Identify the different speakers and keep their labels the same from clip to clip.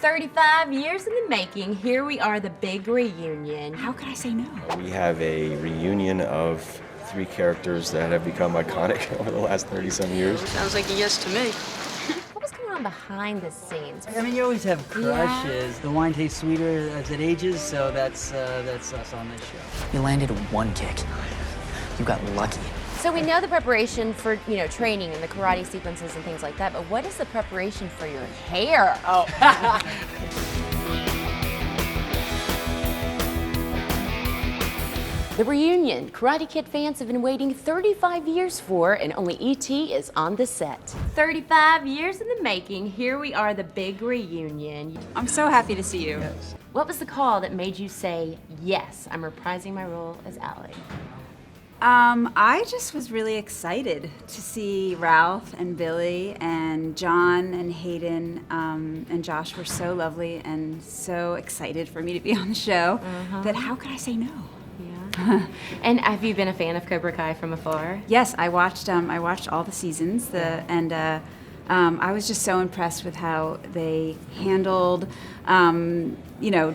Speaker 1: 35 years in the making, here we are, the big reunion. How could I say no?
Speaker 2: We have a reunion of three characters that have become iconic over the last 30-some years.
Speaker 3: Sounds like a yes to me.
Speaker 1: What was going on behind the scenes?
Speaker 4: I mean, you always have crushes. The wine tastes sweeter as it ages, so that's us on this show.
Speaker 3: You landed one kick. You got lucky.
Speaker 1: So we know the preparation for, training and the karate sequences and things like that, but what is the preparation for your hair? Oh. The reunion Karate Kid fans have been waiting 35 years for, and only ET is on the set. 35 years in the making, here we are, the big reunion.
Speaker 5: I'm so happy to see you.
Speaker 4: Yes.
Speaker 1: What was the call that made you say, yes, I'm reprising my role as Allie?
Speaker 5: I just was really excited to see Ralph and Billy and John and Hayden and Josh were so lovely and so excited for me to be on the show that how could I say no?
Speaker 1: Yeah. And have you been a fan of Cobra Kai from afar?
Speaker 5: Yes, I watched all the seasons, I was just so impressed with how they handled,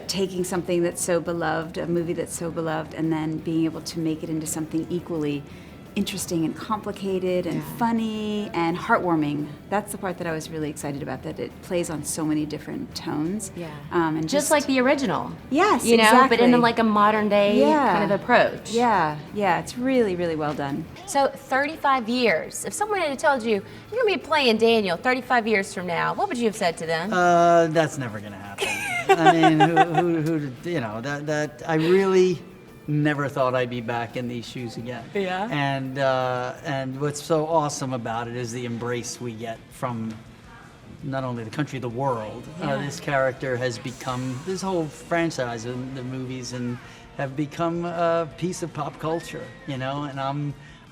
Speaker 5: taking something that's so beloved, a movie that's so beloved, and then being able to make it into something equally interesting and complicated and funny and heartwarming. That's the part that I was really excited about, that it plays on so many different tones.
Speaker 1: Yeah.
Speaker 5: And
Speaker 1: just like the original.
Speaker 5: Yes,
Speaker 1: exactly. But in like a modern day kind of approach.
Speaker 5: Yeah, it's really, really well done.
Speaker 1: So 35 years. If someone had told you, you're going to be playing Daniel 35 years from now, what would you have said to them?
Speaker 4: That's never gonna happen. I mean, that I really never thought I'd be back in these shoes again.
Speaker 1: Yeah.
Speaker 4: And what's so awesome about it is the embrace we get from not only the country, the world. This character has become, this whole franchise of the movies and have become a piece of pop culture, and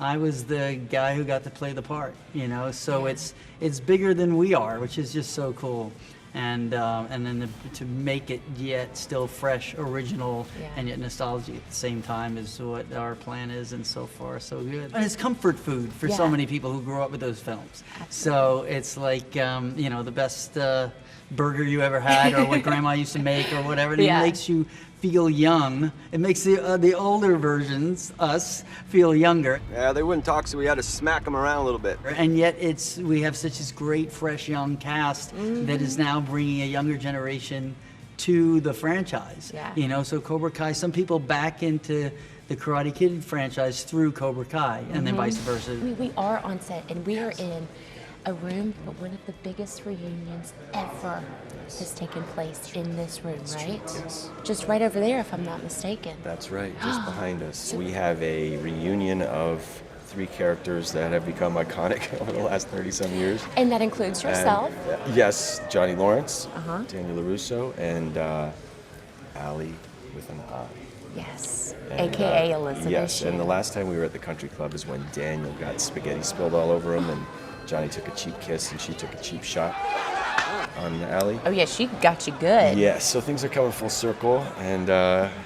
Speaker 4: I was the guy who got to play the part, so it's bigger than we are, which is just so cool. And then to make it yet still fresh, original, and yet nostalgic at the same time is what our plan is, and so far so good. And it's comfort food for so many people who grew up with those films. Absolutely. So it's like the best burger you ever had, or what Grandma used to make, or whatever. It makes you feel young. It makes the older versions, us, feel younger.
Speaker 2: Yeah, they wouldn't talk, so we had to smack them around a little bit.
Speaker 4: And yet we have such this great, fresh, young cast that is now bringing a younger generation to the franchise.
Speaker 1: Yeah.
Speaker 4: So Cobra Kai, some people back into the Karate Kid franchise through Cobra Kai, and then vice versa.
Speaker 1: I mean, we are on set, and we are in a room, but one of the biggest reunions ever has taken place in this room, right?
Speaker 2: Yes.
Speaker 1: Just right over there, if I'm not mistaken.
Speaker 2: That's right, just behind us. We have a reunion of three characters that have become iconic over the last 30-some years.
Speaker 1: And that includes yourself.
Speaker 2: And, yes, Johnny Lawrence, Daniel LaRusso, and Allie with an I.
Speaker 1: Yes,
Speaker 2: And,
Speaker 1: AKA Elisabeth
Speaker 2: Yes,
Speaker 1: Shue.
Speaker 2: and the last time we were at the country club is when Daniel got spaghetti spilled all over him, and Johnny took a cheap kiss and she took a cheap shot on Allie.
Speaker 1: Oh yeah, she got you good.
Speaker 2: Yes, so things are coming full circle, and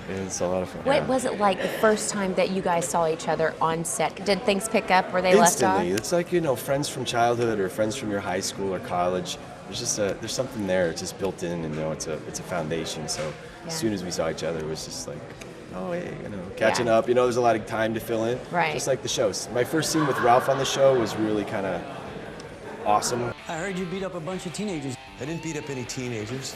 Speaker 2: it's a lot of fun.
Speaker 1: What was it like the first time that you guys saw each other on set? Did things pick up where they left off?
Speaker 2: Instantly. It's like, friends from childhood or friends from your high school or college. There's just there's something there. It's just built in, and it's a foundation. So as soon as we saw each other, it was just like, oh hey, catching up. There's a lot of time to fill in.
Speaker 1: Right.
Speaker 2: Just like the shows. My first scene with Ralph on the show was really kind of awesome.
Speaker 3: I heard you beat up a bunch of teenagers.
Speaker 6: I didn't beat up any teenagers.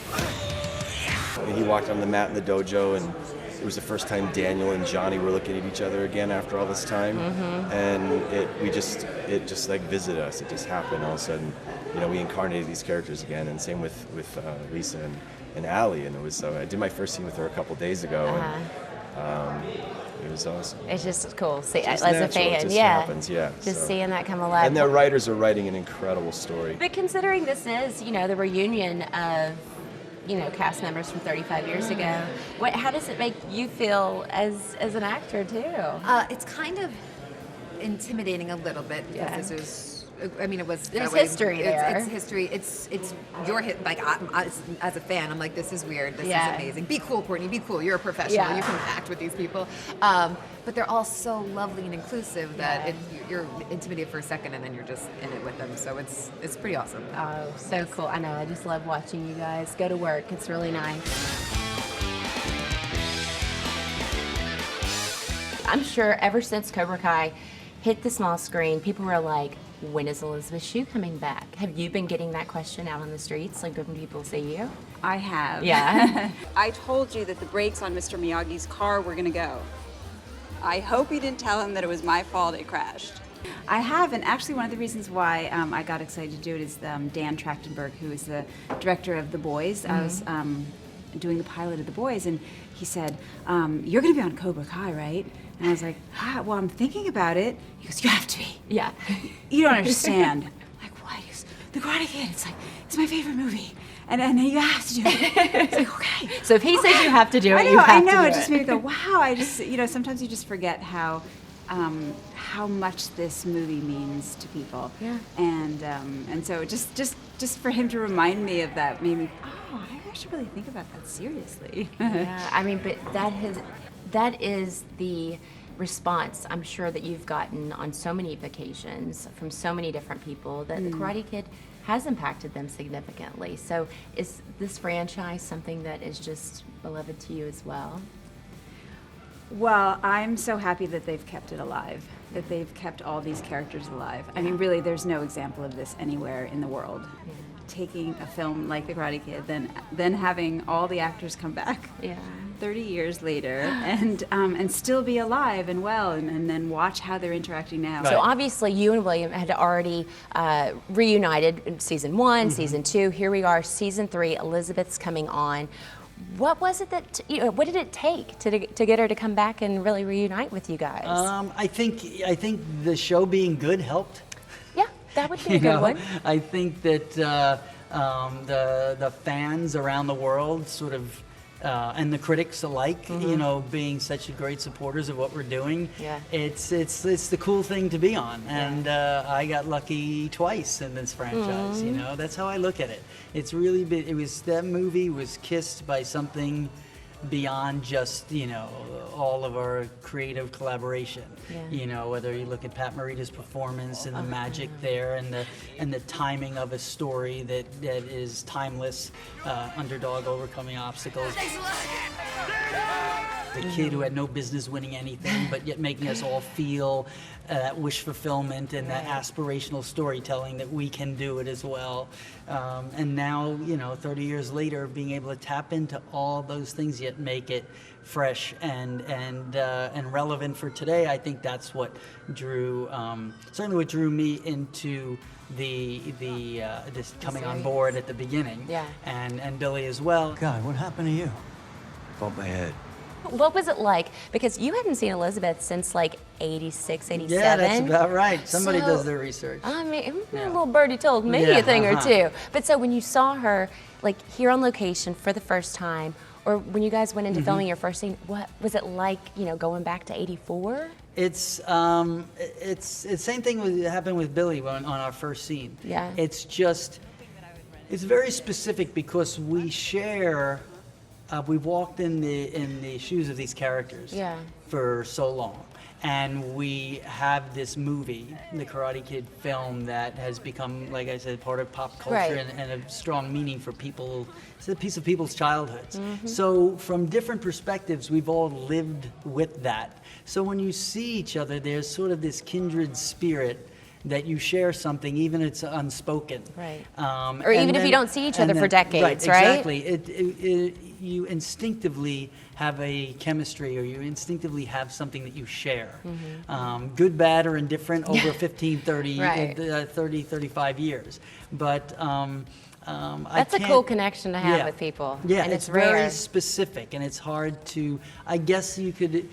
Speaker 2: And he walked on the mat in the dojo, and it was the first time Daniel and Johnny were looking at each other again after all this time. And it just like visited us. It just happened all of a sudden. We incarnated these characters again, and same with Lisa and Allie. And it was I did my first scene with her a couple days ago, and it was awesome.
Speaker 1: It's just cool. See,
Speaker 2: Just
Speaker 1: as
Speaker 2: natural.
Speaker 1: a fan,
Speaker 2: It just happens,
Speaker 1: Just
Speaker 2: so.
Speaker 1: seeing that come alive.
Speaker 2: And their writers are writing an incredible story.
Speaker 1: But considering this is, the reunion of, cast members from 35 years ago, how does it make you feel as an actor too?
Speaker 7: It's kind of intimidating a little bit because this is I mean, it was.
Speaker 1: There's
Speaker 7: that way.
Speaker 1: history there.
Speaker 7: It's history. It's your hit. Like as a fan, I'm like, this is weird. This is amazing. Be cool, Courtney. Be cool. You're a professional.
Speaker 1: Yeah.
Speaker 7: You can act with these people. But they're all so lovely and inclusive that you're intimidated for a second, and then you're just in it with them. So it's pretty awesome.
Speaker 1: Oh, so cool. I know. I just love watching you guys go to work. It's really nice. I'm sure ever since Cobra Kai hit the small screen, people were like, when is Elisabeth Shue coming back? Have you been getting that question out on the streets, like when people see you?
Speaker 5: I have.
Speaker 1: Yeah.
Speaker 8: I told you that the brakes on Mr. Miyagi's car were gonna go. I hope you didn't tell him that it was my fault it crashed.
Speaker 5: I have, and actually one of the reasons why I got excited to do it is Dan Trachtenberg, who is the director of The Boys. I was doing the pilot of The Boys, and he said, you're going to be on Cobra Kai, right? And I was like, well, I'm thinking about it. He goes, you have to be.
Speaker 1: Yeah.
Speaker 5: You don't understand. I'm like, what? He goes, The Karate Kid. It's my favorite movie. And you have to do it. It's like, okay.
Speaker 1: So if he says you have to do it,
Speaker 5: I know,
Speaker 1: you have
Speaker 5: I
Speaker 1: to
Speaker 5: know.
Speaker 1: do
Speaker 5: It just made me go, wow. I just, sometimes you just forget how much this movie means to people.
Speaker 1: Yeah.
Speaker 5: And so just for him to remind me of that made me, I should really think about that seriously.
Speaker 1: Yeah, I mean, but that is the response I'm sure that you've gotten on so many occasions from so many different people that the Karate Kid has impacted them significantly. So is this franchise something that is just beloved to you as well?
Speaker 5: Well, I'm so happy that they've kept it alive, that they've kept all these characters alive. I mean, really, there's no example of this anywhere in the world.
Speaker 1: Yeah.
Speaker 5: Taking a film like The Karate Kid, then having all the actors come back 30 years later and still be alive and well, and then watch how they're interacting now.
Speaker 1: So obviously you and William had already reunited in season 1, season 2. Here we are, season 3. Elizabeth's coming on. What was it that what did it take to get her to come back and really reunite with you guys?
Speaker 4: I think the show being good helped.
Speaker 1: Yeah, that would be a good one.
Speaker 4: I think that the fans around the world sort of and the critics alike, being such great supporters of what we're doing.
Speaker 1: Yeah.
Speaker 4: It's the cool thing to be on, and I got lucky twice in this franchise. That's how I look at it. It's really been, that movie was kissed by something beyond just all of our creative collaboration. Whether you look at Pat Morita's performance and the magic there, and the timing of a story that is timeless, underdog overcoming obstacles. The kid who had no business winning anything, but yet making us all feel that wish fulfillment and that aspirational storytelling that we can do it as well. And now, 30 years later, being able to tap into all those things yet make it fresh and relevant for today. I think that's what drew, certainly what drew me into this coming on board at the beginning.
Speaker 1: Yeah.
Speaker 4: And Billy as well.
Speaker 6: God, what happened to you?
Speaker 2: Bumped my head.
Speaker 1: What was it like? Because you hadn't seen Elizabeth since like 86, 87.
Speaker 4: Yeah, that's about right. Somebody
Speaker 1: So,
Speaker 4: does their research.
Speaker 1: I mean, a little birdie told me a thing or two. But so when you saw her like here on location for the first time, or when you guys went into filming your first scene, what was it like, going back to 84?
Speaker 4: It's same thing happened with Billy on our first scene.
Speaker 1: Yeah.
Speaker 4: It's very specific because we share. We've walked in the shoes of these characters for so long, and we have this movie, the Karate Kid film, that has become, like I said, part of pop culture and a strong meaning for people. It's a piece of people's childhoods. So from different perspectives, we've all lived with that. So when you see each other, there's sort of this kindred spirit that you share something, even if it's unspoken.
Speaker 1: Right. Or even if you don't see each other for decades, right?
Speaker 4: Exactly. You instinctively have a chemistry, or you instinctively have something that you share. Good, bad, or indifferent over 15, 30, 30, 35 years. But
Speaker 1: that's a cool connection to have with people.
Speaker 4: Yeah,
Speaker 1: and
Speaker 4: it's
Speaker 1: rare.
Speaker 4: very specific, and it's hard to, I guess you could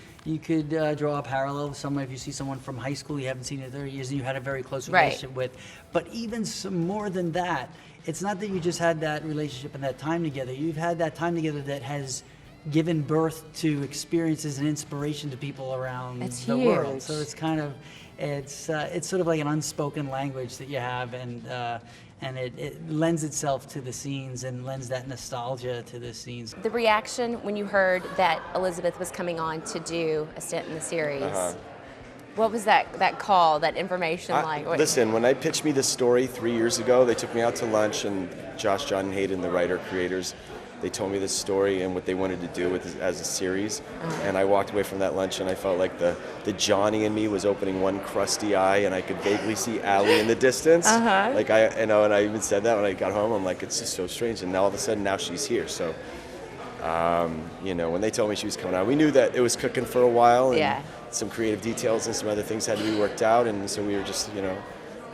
Speaker 4: draw a parallel with someone if you see someone from high school you haven't seen in 30 years and you had a very close relationship with. But even some more than that, it's not that you just had that relationship and that time together. You've had that time together that has given birth to experiences and inspiration to people around
Speaker 1: It's
Speaker 4: the world.
Speaker 1: huge.
Speaker 4: So it's kind of, it's sort of like an unspoken language that you have, and it lends itself to the scenes and lends that nostalgia to the scenes.
Speaker 1: The reaction when you heard that Elisabeth was coming on to do a stint in the series, what was that call, that information like?
Speaker 2: Listen, when I pitched me this story 3 years ago, they took me out to lunch, and Josh, John, and Hayden, the writer-creators, they told me this story and what they wanted to do with it as a series. And I walked away from that lunch and I felt like the Johnny in me was opening one crusty eye, and I could vaguely see Allie in the distance. Like and I even said that when I got home. I'm like, it's just so strange. And all of a sudden now she's here. So, when they told me she was coming out, we knew that it was cooking for a while, and some creative details and some other things had to be worked out. And so we were just,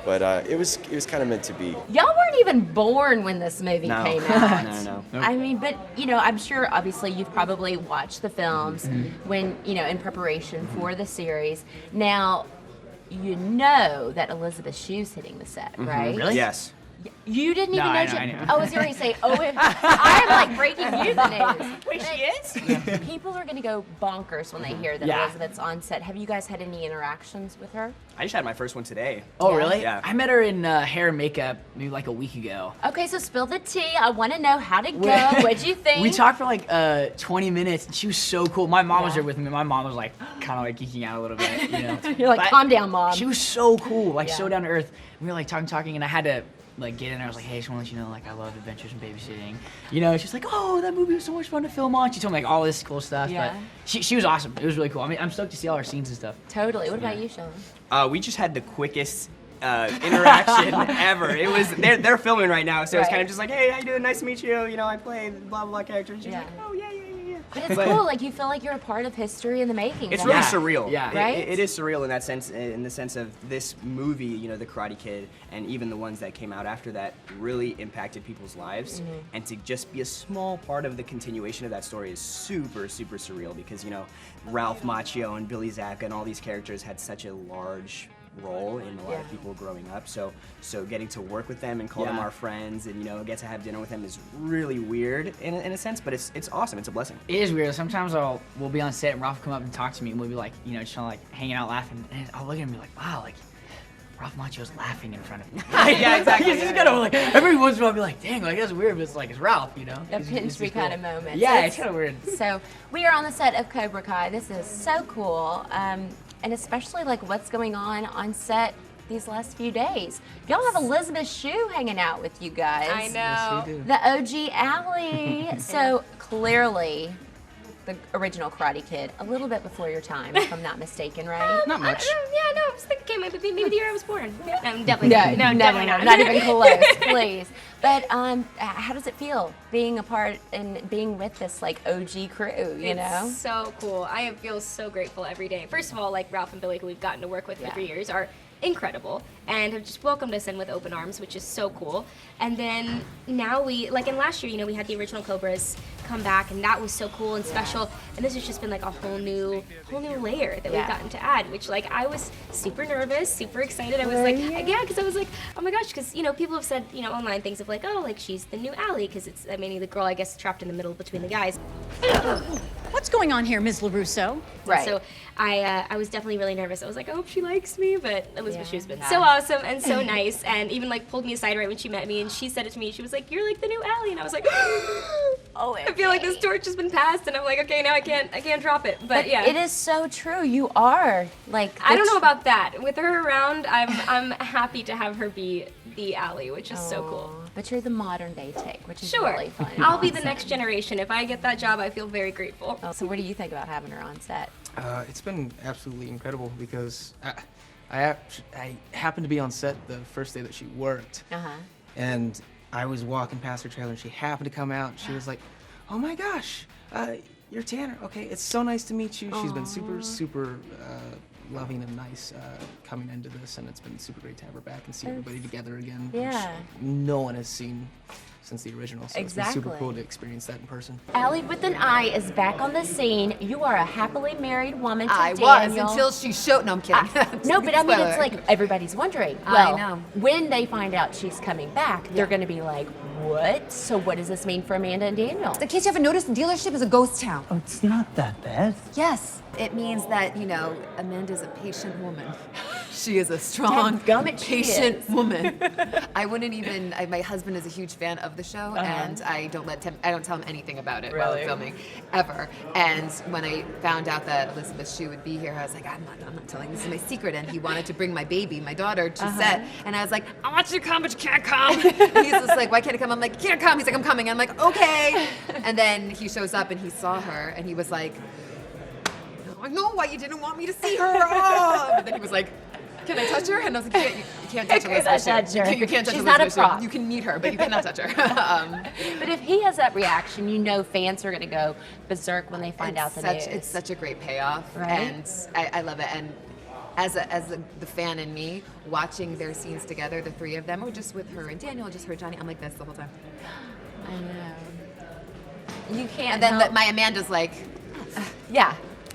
Speaker 2: but it was kind of meant to be.
Speaker 1: Y'all weren't even born when this movie came out.
Speaker 3: No.
Speaker 1: I mean, but I'm sure obviously you've probably watched the films when, in preparation for the series. Now, you know that Elisabeth Shue's hitting the set, right?
Speaker 3: Really?
Speaker 9: Yes.
Speaker 1: You didn't even know.
Speaker 3: I know.
Speaker 1: I was going to say, I'm like breaking you the news.
Speaker 3: Wait, she is?
Speaker 1: People are going to go bonkers when they hear that Elisabeth's on set. Have you guys had any interactions with her?
Speaker 9: I just had my first one today.
Speaker 3: Oh,
Speaker 1: Yeah.
Speaker 3: really?
Speaker 9: Yeah.
Speaker 3: I met her in hair and makeup maybe like a week ago.
Speaker 1: Okay, so spill the tea. I want to know how'd it go. What'd you think?
Speaker 3: We talked for like 20 minutes, and she was so cool. My mom was
Speaker 1: Yeah.
Speaker 3: there with me. My mom was like kind of like geeking out a little bit,
Speaker 1: You're like,
Speaker 3: But
Speaker 1: calm down, Mom.
Speaker 3: She was so cool, like
Speaker 1: Yeah.
Speaker 3: so down to earth. We were like talking, and I had to like get in there. I was like, hey, I just want to let you know, like I love adventures and babysitting. She's like, oh, that movie was so much fun to film on. She told me like all this cool stuff.
Speaker 1: Yeah.
Speaker 3: But she was awesome. It was really cool. I mean, I'm stoked to see all her scenes and stuff.
Speaker 1: Totally. What about you, Sean?
Speaker 9: We just had the quickest interaction ever. It was they're filming right now, so it's
Speaker 1: Right.
Speaker 9: kind of just like, hey, how you doing? Nice to meet you. I play blah blah blah character. And she's
Speaker 1: Yeah.
Speaker 9: like, oh yeah.
Speaker 1: But it's cool. Like you feel like you're a part of history in the making.
Speaker 9: It's
Speaker 1: then.
Speaker 9: really
Speaker 3: Yeah.
Speaker 9: surreal.
Speaker 3: Yeah.
Speaker 1: Right?
Speaker 9: It is surreal in that sense, in the sense of this movie, The Karate Kid, and even the ones that came out after that really impacted people's lives. And to just be a small part of the continuation of that story is super, super surreal because, Ralph Macchio and Billy Zabka and all these characters had such a large role in a lot of people growing up. So getting to work with them and call them
Speaker 3: Yeah.
Speaker 9: our friends and, get to have dinner with them is really weird in a sense, but it's awesome. It's a blessing.
Speaker 3: It is weird. Sometimes we'll be on set and Ralph will come up and talk to me, and we'll be like, just kind of like hanging out laughing, and I'll look at him and be like, wow, like Ralph Macchio's laughing in front of me.
Speaker 9: Yeah, exactly.
Speaker 3: It's just kind of like every once in a while I'll be like, dang, like that's weird, but it's like it's Ralph,
Speaker 1: A
Speaker 3: It's
Speaker 1: pinch me
Speaker 3: cool.
Speaker 1: kind of moment.
Speaker 3: Yeah,
Speaker 1: So
Speaker 3: it's kind of weird.
Speaker 1: So we are on the set of Cobra Kai. This is so cool, and especially like what's going on set these last few days. Y'all have Elisabeth Shue hanging out with you guys.
Speaker 7: I know.
Speaker 1: The OG Allie. So clearly, the original Karate Kid, a little bit before your time, if I'm not mistaken, right?
Speaker 9: Not much.
Speaker 7: Yeah, no, I was thinking maybe the year I was born. No, I'm definitely not. No, definitely not.
Speaker 1: Not even close, please. But how does it feel being a part and being with this like OG crew?
Speaker 10: It's so cool. I feel so grateful every day. First of all, like Ralph and Billy, who we've gotten to work with for 3 years, are incredible and have just welcomed us in with open arms, which is so cool. And then now and last year, we had the original Cobras come back, and that was so cool and special. And this has just been like a whole new layer that we've gotten to add, which like I was super nervous, super excited. I was because I was like, oh my gosh, because people have said online things of like, oh, like she's the new Allie, because it's the girl I guess trapped in the middle between the guys.
Speaker 11: What's going on here, Ms. LaRusso?
Speaker 1: Right.
Speaker 10: So I was definitely really nervous. I was like, I hope she likes me, but Elisabeth Shue's been so awesome and so nice, and even like pulled me aside right when she met me, and she said it to me. She was like, "You're like the new Allie," and I was like, "Oh, I feel like this torch has been passed," and I'm like, "Okay, now I can't drop it." But yeah,
Speaker 1: it is so true. You are like.
Speaker 10: I don't know about that. With her around, I'm happy to have her be the Allie, which is so cool.
Speaker 1: But you're the modern day take, which is
Speaker 10: Sure,
Speaker 1: really fun.
Speaker 10: I'll be the next generation. If I get that job, I feel very grateful.
Speaker 1: So what do you think about having her on set?
Speaker 12: It's been absolutely incredible because I happened to be on set the first day that she worked, and I was walking past her trailer and she happened to come out and she was like, "Oh my gosh, you're Tanner. Okay, it's so nice to meet you." She's been super loving and nice coming into this, and it's been super great to have her back and see everybody together again. which
Speaker 1: Yeah.
Speaker 12: no one has seen since the original. So it's
Speaker 1: Exactly.
Speaker 12: been super cool to experience that in person.
Speaker 1: Allie with an I is back on the scene. You are a happily married woman to
Speaker 7: I was
Speaker 1: Daniel.
Speaker 7: until she showed. No, I'm kidding.
Speaker 1: No, but I mean, it's
Speaker 7: Spoiler.
Speaker 1: like everybody's wondering.
Speaker 7: I
Speaker 1: Well,
Speaker 7: know.
Speaker 1: when they find out she's coming back, they're going to be like, what? So what does this mean for Amanda and Daniel?
Speaker 7: In case you haven't noticed, the dealership is a ghost town.
Speaker 4: Oh, it's not that bad.
Speaker 7: Yes, it means that, Amanda's a patient woman. She is a strong,
Speaker 1: Dadgummit, she
Speaker 7: patient
Speaker 1: is.
Speaker 7: woman. I wouldn't even. my husband is a huge fan of the show, and I don't tell him anything about it while filming, ever. And when I found out that Elisabeth Shue would be here, I was like, I'm not telling. This is my secret. And he wanted to bring my baby, my daughter, to set, and I was like, I want you to come, but you can't come. And he's just like, why can't I come? I'm like, you can't come. He's like, I'm coming. I'm like, okay. And then he shows up and he saw her, and he was like, I know why you didn't want me to see her. Oh. But then he was like, can I touch her? And I was like, you can't touch her. You can't touch
Speaker 1: She's not a
Speaker 7: Elizabeth Shue.
Speaker 1: prop.
Speaker 7: You can meet her, but you cannot touch her.
Speaker 1: But if he has that reaction, fans are going to go berserk when they find out the news.
Speaker 7: It's such a great payoff,
Speaker 1: Right?
Speaker 7: and I love it. And as the fan in me, watching their scenes together, the three of them, or just with her and Daniel, just her and Johnny, I'm like this the whole time.
Speaker 1: I know. You can't.
Speaker 7: And then
Speaker 1: help-
Speaker 7: my Amanda's like,
Speaker 1: yeah.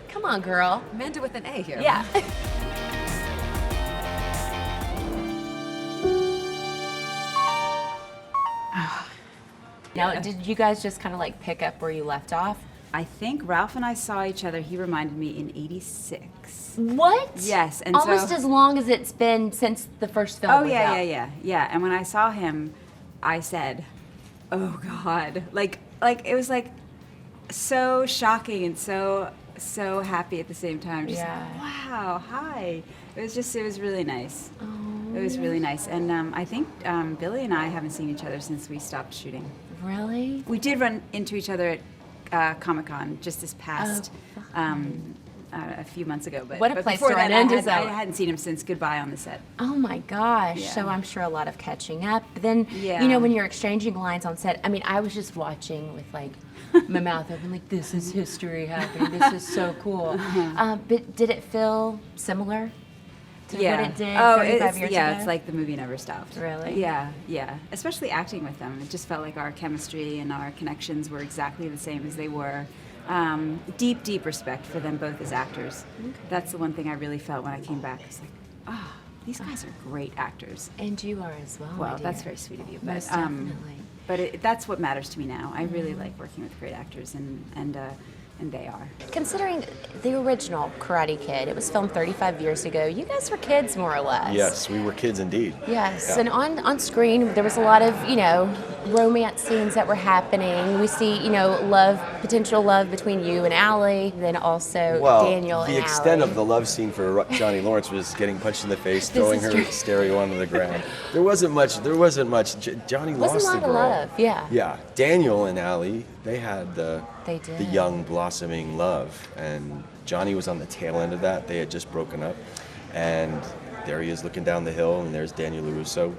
Speaker 1: Come on, girl.
Speaker 7: Amanda with an A here.
Speaker 1: Yeah. Now, did you guys just kind of like pick up where you left off?
Speaker 5: I think Ralph and I saw each other. He reminded me in '86.
Speaker 1: What?
Speaker 5: Yes, and
Speaker 1: almost
Speaker 5: so,
Speaker 1: as long as it's been since the first film.
Speaker 5: Oh
Speaker 1: was
Speaker 5: yeah,
Speaker 1: out.
Speaker 5: yeah. And when I saw him, I said, "Oh God!" Like it was like so shocking and so happy at the same time. Just wow, hi. It was really nice.
Speaker 1: Oh.
Speaker 5: It was really nice, and I think Billy and I haven't seen each other since we stopped shooting.
Speaker 1: Really?
Speaker 5: We did run into each other at Comic-Con just this past a few months ago. But
Speaker 1: What a
Speaker 5: but
Speaker 1: place
Speaker 5: before
Speaker 1: to run
Speaker 5: that,
Speaker 1: into
Speaker 5: I
Speaker 1: someone.
Speaker 5: hadn't seen him since Goodbye on the set.
Speaker 1: Oh my gosh.
Speaker 5: Yeah.
Speaker 1: So I'm sure a lot of catching up. But then,
Speaker 5: Yeah.
Speaker 1: when you're exchanging lines on set, I mean, I was just watching with like my mouth open, like, this is history happening. This is so cool. But did it feel similar to what it did 35 years ago?
Speaker 5: It's like the movie never stopped.
Speaker 1: Really?
Speaker 5: Yeah. Especially acting with them. It just felt like our chemistry and our connections were exactly the same as they were. Deep respect for them both as actors. Okay. That's the one thing I really felt when I came back. I was like, these guys are great actors.
Speaker 1: And you are as well.
Speaker 5: Well,
Speaker 1: my dear.
Speaker 5: that's very sweet of you. But,
Speaker 1: Most definitely.
Speaker 5: But that's what matters to me now. I really like working with great actors, and they are.
Speaker 1: Considering the original Karate Kid, it was filmed 35 years ago. You guys were kids, more or less.
Speaker 2: Yes, we were kids indeed.
Speaker 1: Yes,
Speaker 2: Yeah.
Speaker 1: and on screen there was a lot of romance scenes that were happening. We see potential love between you and Allie, then also Daniel and
Speaker 2: the extent
Speaker 1: Allie.
Speaker 2: of the love scene for Johnny Lawrence was getting punched in the face, throwing her stereo onto the ground. There wasn't much. Johnny
Speaker 1: Wasn't
Speaker 2: lost
Speaker 1: a
Speaker 2: the
Speaker 1: lot
Speaker 2: girl.
Speaker 1: of love, yeah.
Speaker 2: Yeah, Daniel and Allie, they had the
Speaker 1: did.
Speaker 2: young blossoming love, and Johnny was on the tail end of that. They had just broken up, and there he is looking down the hill, and there's Daniel LaRusso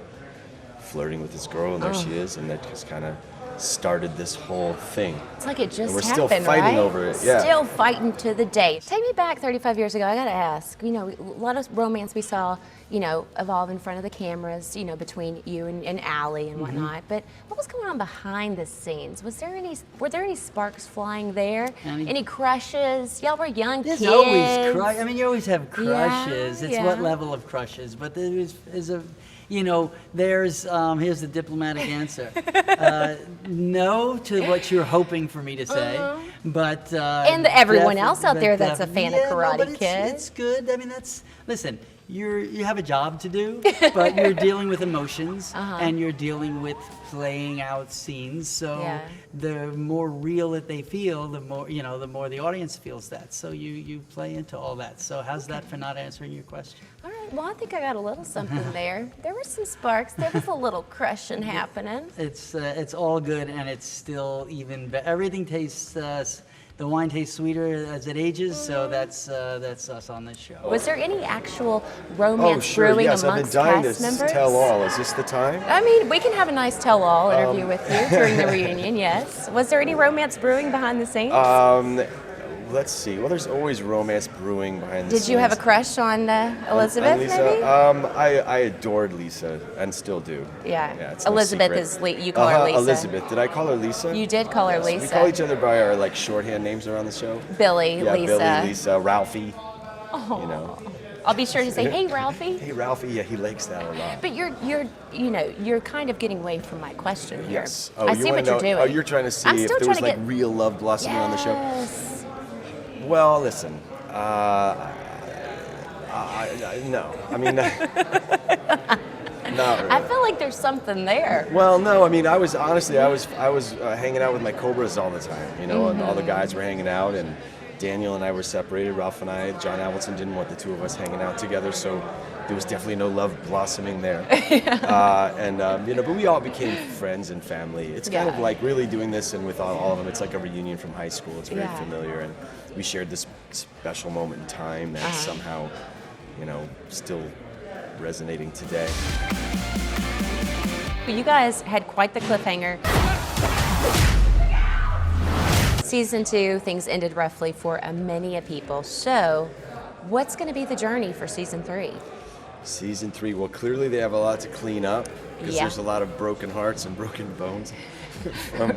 Speaker 2: flirting with this girl, and there she is, and that just kind of started this whole thing.
Speaker 1: It's like it just
Speaker 2: And we're
Speaker 1: happened,
Speaker 2: still fighting
Speaker 1: right?
Speaker 2: over it, yeah.
Speaker 1: Still fighting to the day. Take me back 35 years ago. I gotta ask. A lot of romance we saw, evolve in front of the cameras, between you and Allie and whatnot. But what was going on behind the scenes? Were there any sparks flying there? Any crushes? Y'all were young
Speaker 4: There's
Speaker 1: kids.
Speaker 4: always crush. I mean, you always have crushes. It's
Speaker 1: yeah.
Speaker 4: what level of crushes, but there is a. There's here's the diplomatic answer. No to what you're hoping for me to say, but
Speaker 1: and everyone else out there that's a fan of Karate Kid.
Speaker 4: It's good. I mean, listen. You have a job to do, but you're dealing with emotions and you're dealing with playing out scenes. So the more real that they feel, the more the audience feels that. So you play into all that. So how's that for not answering your question?
Speaker 1: All right. Well, I think I got a little something there. There were some sparks. There was a little crushing happening.
Speaker 4: It's all good, and it's still even better. Everything tastes. The wine tastes sweeter as it ages, so that's us on this show.
Speaker 1: Was there any actual romance
Speaker 2: sure,
Speaker 1: brewing
Speaker 2: yes,
Speaker 1: amongst
Speaker 2: I've been dying
Speaker 1: cast
Speaker 2: to
Speaker 1: members?
Speaker 2: tell all. Is this the time?
Speaker 1: I mean, we can have a nice tell-all interview with you during the reunion, yes. Was there any romance brewing behind the scenes?
Speaker 2: let's see. Well, there's always romance brewing behind the scenes.
Speaker 1: Did you have a crush on Elisabeth,
Speaker 2: And Lisa,
Speaker 1: maybe?
Speaker 2: I adored Lisa and still do.
Speaker 1: Yeah.
Speaker 2: It's no
Speaker 1: Elizabeth
Speaker 2: secret.
Speaker 1: is, you call her Lisa.
Speaker 2: Elizabeth. Did I call her Lisa?
Speaker 1: You did call her
Speaker 2: Yes.
Speaker 1: Lisa.
Speaker 2: We call each other by our like shorthand names around the show.
Speaker 1: Billy,
Speaker 2: Yeah,
Speaker 1: Lisa.
Speaker 2: Billy, Lisa, Ralphie.
Speaker 1: Oh.
Speaker 2: You know.
Speaker 1: I'll be sure to say, hey, Ralphie.
Speaker 2: Hey, Ralphie. Yeah, he likes that a lot.
Speaker 1: But you're kind of getting away from my question here.
Speaker 2: Yes. Oh,
Speaker 1: I
Speaker 2: you
Speaker 1: see
Speaker 2: wanna
Speaker 1: what you're
Speaker 2: know-
Speaker 1: doing.
Speaker 2: Oh, you're trying to see
Speaker 1: I'm
Speaker 2: if
Speaker 1: still
Speaker 2: there was
Speaker 1: trying
Speaker 2: like
Speaker 1: to get...
Speaker 2: real love blossoming on the show.
Speaker 1: Yes.
Speaker 2: Well, listen. No. I mean, not really.
Speaker 1: I feel like there's something there.
Speaker 2: Well, no. I mean, I was hanging out with my Cobras all the time, you know, and all the guys were hanging out, and Daniel and I were separated. Ralph and I, John Avildsen didn't want the two of us hanging out together, so there was definitely no love blossoming there. But we all became friends and family. It's kind of like really doing this, and with all of them, it's like a reunion from high school. It's very familiar, and we shared this special moment in time that's somehow, still resonating today.
Speaker 1: You guys had quite the cliffhanger. Season 2, things ended roughly for many people. So, what's going to be the journey for season 3?
Speaker 2: Season 3, well, clearly they have a lot to clean up because there's a lot of broken hearts and broken bones from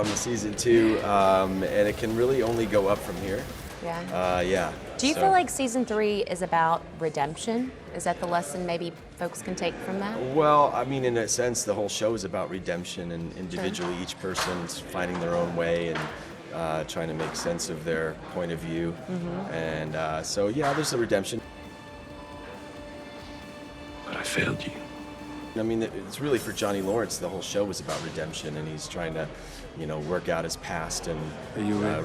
Speaker 2: the season 2, and it can really only go up from here.
Speaker 1: Yeah. Do you feel like season 3 is about redemption? Is that the lesson maybe folks can take from that?
Speaker 2: Well, I mean, in a sense, the whole show is about redemption, and individually each person's finding their own way and trying to make sense of their point of view. And there's a redemption.
Speaker 6: But I failed you.
Speaker 2: I mean, it's really for Johnny Lawrence, the whole show was about redemption, and he's trying to, work out his past and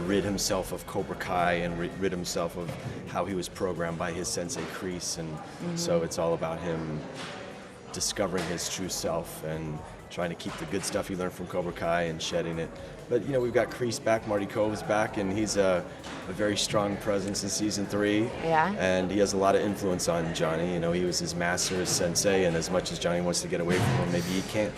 Speaker 2: rid himself of Cobra Kai and rid himself of how he was programmed by his sensei Kreese, and so it's all about him discovering his true self and trying to keep the good stuff he learned from Cobra Kai and shedding it. But we've got Kreese back, Marty Kove's back, and he's a very strong presence in season 3.
Speaker 1: Yeah.
Speaker 2: And he has a lot of influence on Johnny. He was his master, his sensei, and as much as Johnny wants to get away from him, maybe he can't.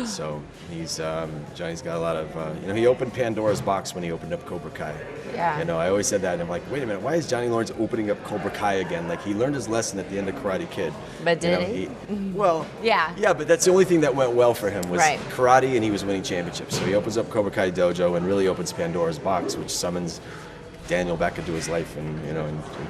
Speaker 2: So he's Johnny's got a lot of he opened Pandora's box when he opened up Cobra Kai.
Speaker 1: Yeah.
Speaker 2: I always said that, and I'm like, wait a minute, why is Johnny Lawrence opening up Cobra Kai again? Like, he learned his lesson at the end of Karate Kid.
Speaker 1: But did he?
Speaker 2: Well,
Speaker 1: Yeah.
Speaker 2: Yeah, but that's the only thing that went well for him was
Speaker 1: Right.
Speaker 2: karate, and he was winning championships. So he opens up Cobra Kai Dojo and really opens Pandora's box, which summons Daniel back into his life and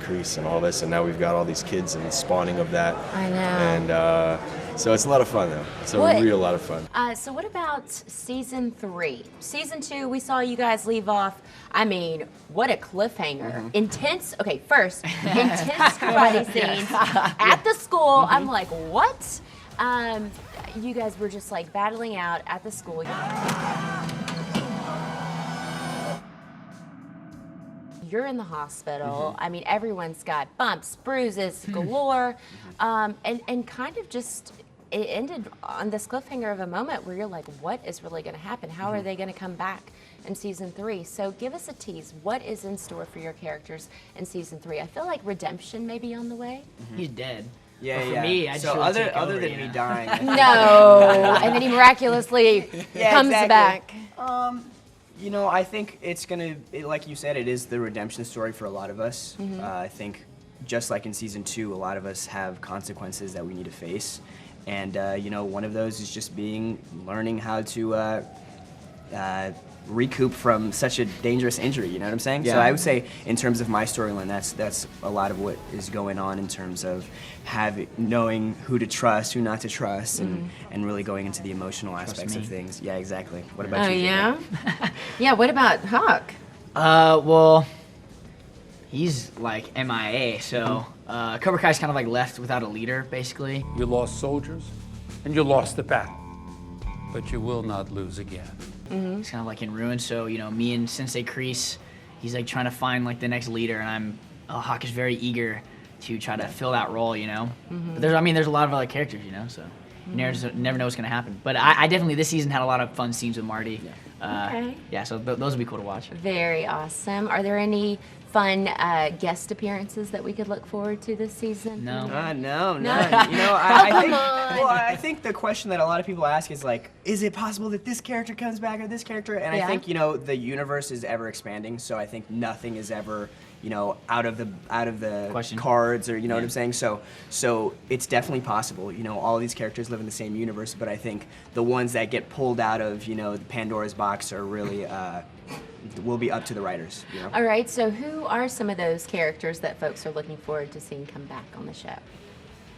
Speaker 2: Kreese and all this. And now we've got all these kids and the spawning of that.
Speaker 1: I know.
Speaker 2: And so it's a lot of fun, though. It's a real lot of fun.
Speaker 1: So what about season 3? Season 2, we saw you guys leave off. I mean, what a cliffhanger. Intense karate scenes at the school. I'm like, what? You guys were just like battling out at the school. You're in the hospital. I mean, everyone's got bumps, bruises galore, and kind of just it ended on this cliffhanger of a moment where you're like, what is really going to happen? How are they going to come back in season 3? So give us a tease. What is in store for your characters in season 3? I feel like redemption may be on the way.
Speaker 3: He's dead.
Speaker 9: Yeah,
Speaker 3: But for
Speaker 9: yeah.
Speaker 3: me, I just
Speaker 9: so
Speaker 3: really
Speaker 9: other
Speaker 3: take
Speaker 9: other
Speaker 3: over,
Speaker 9: than me dying. I think-
Speaker 1: No, and then he miraculously comes
Speaker 9: exactly.
Speaker 1: back.
Speaker 9: I think it's gonna, like you said, it is the redemption story for a lot of us. I think, just like in season 2, a lot of us have consequences that we need to face, and one of those is just learning how to recoup from such a dangerous injury. You know what I'm saying?
Speaker 2: Yeah.
Speaker 9: So I would say, in terms of my storyline, that's a lot of what is going on in terms of knowing who to trust, who not to trust, and really going into the emotional aspects of things. Yeah, exactly. What about you?
Speaker 1: Yeah? Yeah, what about Hawk?
Speaker 3: Well, he's like MIA, so Cobra Kai's kind of like left without a leader, basically.
Speaker 13: You lost soldiers, and you lost the battle, but you will not lose again.
Speaker 3: He's kind of like in ruins, so me and Sensei Kreese, he's like trying to find like the next leader, and Hawk is very eager to try to fill that role, But there's a lot of other characters, so you never know what's gonna happen. But I definitely this season had a lot of fun scenes with Marty.
Speaker 1: Okay.
Speaker 3: Yeah, so those would be cool to watch.
Speaker 1: Very awesome. Are there any fun guest appearances that we could look forward to this season?
Speaker 3: No.
Speaker 9: No, none. You know, I think the question that a lot of people ask is like, is it possible that this character comes back or this character? And I think, you know, the universe is ever expanding, so I think nothing is ever, you know, out of the
Speaker 3: Question.
Speaker 9: cards, or you know what I'm saying. So it's definitely possible. You know, all of these characters live in the same universe, but I think the ones that get pulled out of, you know, Pandora's box are really will be up to the writers. You know?
Speaker 1: All right, so who are some of those characters that folks are looking forward to seeing come back on the show?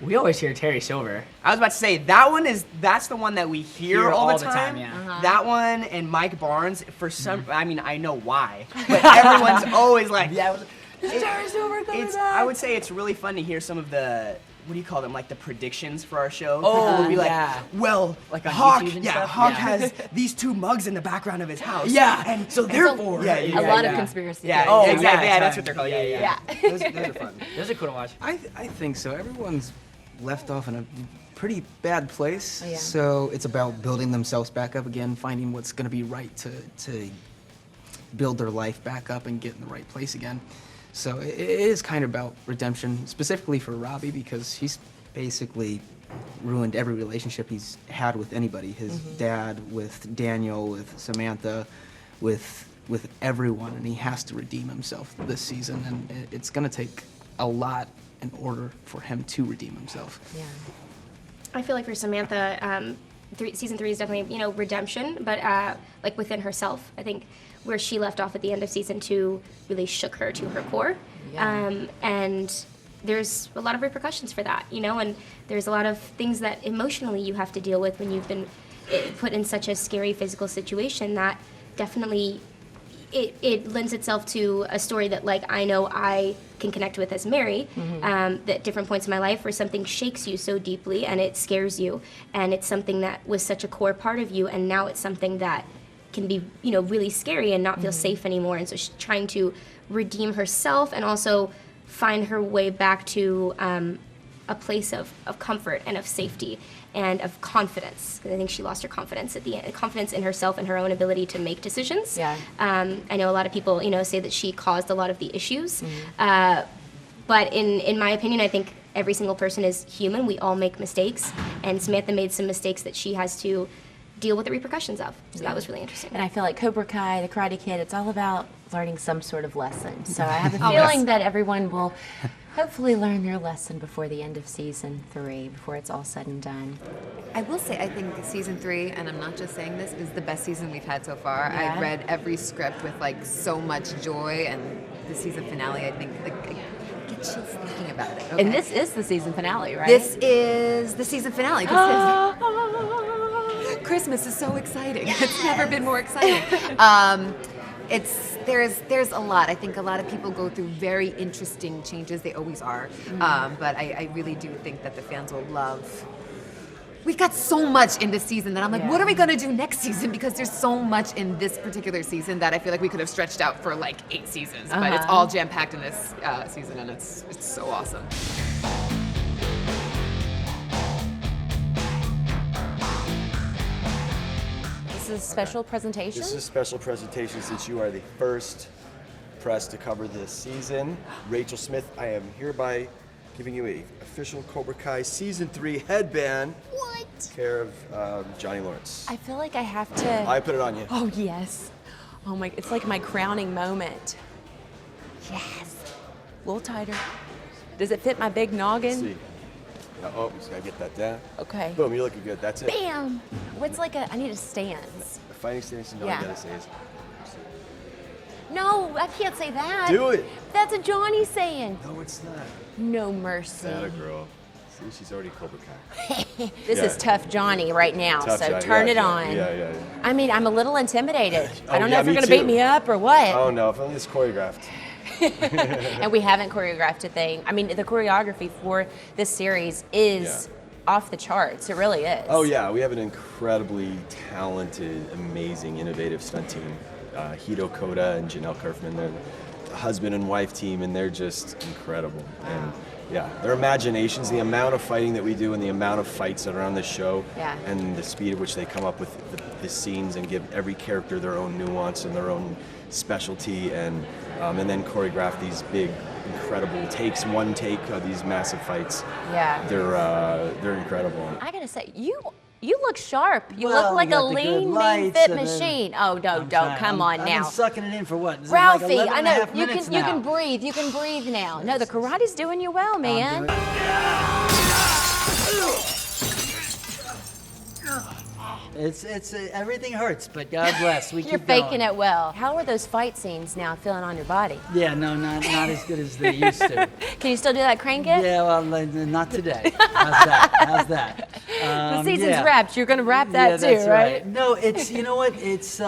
Speaker 3: We always hear Terry Silver.
Speaker 9: I was about to say that's the one that we hear all the time.
Speaker 3: Yeah.
Speaker 9: That one and Mike Barnes, for some, I mean, I know why, but everyone's always like,
Speaker 3: Terry Silver coming back.
Speaker 9: I would say it's really fun to hear some of the, what do you call them, like the predictions for our show.
Speaker 3: Oh,
Speaker 9: People will be like,
Speaker 3: yeah.
Speaker 9: well,
Speaker 3: Like on
Speaker 9: Hawk,
Speaker 3: YouTube and
Speaker 9: yeah,
Speaker 3: stuff?
Speaker 9: Hawk
Speaker 3: Yeah.
Speaker 9: has these 2 mugs in the background of his house.
Speaker 3: Yeah,
Speaker 9: and
Speaker 3: so therefore,
Speaker 1: a lot of conspiracy
Speaker 9: Yeah,
Speaker 1: theories.
Speaker 9: exactly.
Speaker 3: yeah,
Speaker 9: Yeah, that's what they're called. Yeah. Those are fun.
Speaker 3: Those are cool to watch.
Speaker 12: I think so. Everyone's left off in a pretty bad place.
Speaker 1: Oh, yeah.
Speaker 12: So it's about building themselves back up again, finding what's going to be right to build their life back up and get in the right place again. So it is kind of about redemption, specifically for Robbie, because he's basically ruined every relationship he's had with anybody. His dad, with Daniel, with Samantha, with everyone, and he has to redeem himself this season, and it's going to take a lot in order for him to redeem himself.
Speaker 1: Yeah.
Speaker 10: I feel like for Samantha, season 3 is definitely, you know, redemption, but like within herself. I think where she left off at the end of season 2 really shook her to her core.
Speaker 1: Yeah.
Speaker 10: And there's a lot of repercussions for that, you know, and there's a lot of things that emotionally you have to deal with when you've been put in such a scary physical situation that definitely it lends itself to a story that, like, I know I can connect with as Mary, that different points in my life where something shakes you so deeply and it scares you, and it's something that was such a core part of you, and now it's something that can be, you know, really scary and not feel safe anymore. And so she's trying to redeem herself and also find her way back to a place of comfort and of safety and of confidence. Because I think she lost her confidence at the end, confidence in herself and her own ability to make decisions.
Speaker 1: Yeah.
Speaker 10: I know a lot of people, you know, say that she caused a lot of the issues. But in my opinion, I think every single person is human. We all make mistakes. And Samantha made some mistakes that she has to deal with the repercussions of. So that was really interesting.
Speaker 1: And I feel like Cobra Kai, the Karate Kid, it's all about learning some sort of lesson. So I have a feeling that everyone will hopefully learn their lesson before the end of season 3, before it's all said and done.
Speaker 7: I will say, I think season 3, and I'm not just saying this, is the best season we've had so far.
Speaker 1: Yeah.
Speaker 7: I read every script with like so much joy, and the season finale, I think, like, I get chills thinking about it. Okay?
Speaker 1: And this is the season finale, right?
Speaker 7: This is the season finale. Christmas is so exciting. It's never been more exciting. There's a lot. I think a lot of people go through very interesting changes. They always are. But I really do think that the fans will love. We've got so much in this season that I'm like, what are we going to do next season? Because there's so much in this particular season that I feel like we could have stretched out for like 8 seasons. But it's all jam-packed in this season, and it's so awesome.
Speaker 1: This is a special presentation?
Speaker 2: This is a special presentation since you are the first press to cover this season. Rachel Smith, I am hereby giving you a official Cobra Kai Season 3 headband.
Speaker 1: What?
Speaker 2: Care of Johnny Lawrence.
Speaker 1: I feel like I have to...
Speaker 2: I put it on you.
Speaker 1: Oh, yes. Oh, my... It's like my crowning moment. Yes. A little tighter. Does it fit my big noggin?
Speaker 2: Let's see. Oh, just gotta get that down.
Speaker 1: Okay.
Speaker 2: Boom, you're looking good. That's it.
Speaker 1: Bam! What's like a... I need a stance.
Speaker 2: The fighting stance, you know
Speaker 1: Yeah.
Speaker 2: I gotta say is...
Speaker 1: No, I can't say that.
Speaker 2: Do it.
Speaker 1: That's a Johnny saying.
Speaker 2: No, it's not.
Speaker 1: No mercy.
Speaker 2: That a girl. See, she's already Cobra Kai.
Speaker 1: This is tough Johnny right now,
Speaker 2: Tough
Speaker 1: so
Speaker 2: Johnny.
Speaker 1: turn
Speaker 2: Yeah,
Speaker 1: it
Speaker 2: yeah,
Speaker 1: on.
Speaker 2: Yeah.
Speaker 1: I mean, I'm a little intimidated. I don't know
Speaker 2: yeah,
Speaker 1: if you're
Speaker 2: me
Speaker 1: going to beat
Speaker 2: too.
Speaker 1: me up or what.
Speaker 2: Oh no, if only it's choreographed.
Speaker 1: And we haven't choreographed a thing. I mean, the choreography for this series is off the charts. It really is.
Speaker 2: Oh yeah, we have an incredibly talented, amazing, innovative stunt team. Hito Koda and Janelle Kerfman, they're the husband and wife team, and they're just incredible. And Yeah, their imaginations, the amount of fighting that we do and the amount of fights that are on the show,
Speaker 1: Yeah.
Speaker 2: and the speed at which they come up with the scenes and give every character their own nuance and their own specialty, and then choreograph these big, incredible takes, one take of these massive fights.
Speaker 1: Yeah.
Speaker 2: They're incredible.
Speaker 1: I gotta say, you look sharp. You
Speaker 4: Well,
Speaker 1: look
Speaker 4: we
Speaker 1: like a
Speaker 4: got the good
Speaker 1: lean, mean
Speaker 4: lights
Speaker 1: fit
Speaker 4: and then-
Speaker 1: machine. Oh, don't,
Speaker 4: trying.
Speaker 1: come on
Speaker 4: I've
Speaker 1: now.
Speaker 4: been sucking it in for what? Is it
Speaker 1: Ralphie,
Speaker 4: like 11
Speaker 1: I
Speaker 4: and a
Speaker 1: know
Speaker 4: half minutes
Speaker 1: you
Speaker 4: now?
Speaker 1: can breathe. You can breathe now. No, the karate's doing you well, man.
Speaker 4: It's everything hurts, but God bless. We
Speaker 1: You're
Speaker 4: keep
Speaker 1: faking
Speaker 4: going.
Speaker 1: it well. How are those fight scenes now feeling on your body?
Speaker 4: Yeah, no, not as good as they used to.
Speaker 1: Can you still do that crane kick?
Speaker 4: Yeah, well, not today. How's that? How's that?
Speaker 1: The season's
Speaker 4: yeah.
Speaker 1: wrapped. You're gonna wrap that
Speaker 4: Yeah,
Speaker 1: too,
Speaker 4: that's
Speaker 1: right?
Speaker 4: No, it's you know what? It's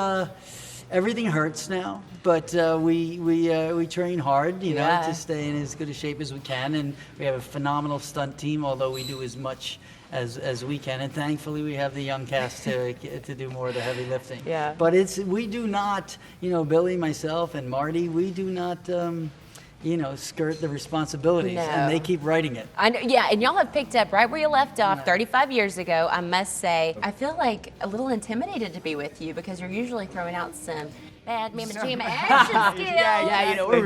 Speaker 4: everything hurts now, but we train hard, you know,
Speaker 1: Yeah.
Speaker 4: to stay in as good a shape as we can, and we have a phenomenal stunt team. Although we do as much as we can, and thankfully we have the young cast to do more of the heavy lifting.
Speaker 1: Yeah.
Speaker 4: But we do not, you know, Billy, myself, and Marty, we do not. Skirt the responsibilities,
Speaker 1: No.
Speaker 4: and they keep writing it.
Speaker 1: I know, yeah, and y'all have picked up right where you left off 35 years ago. I must say, I feel like a little intimidated to be with you because you're usually throwing out some bad mama jama action skills.
Speaker 3: Yeah, you know, we're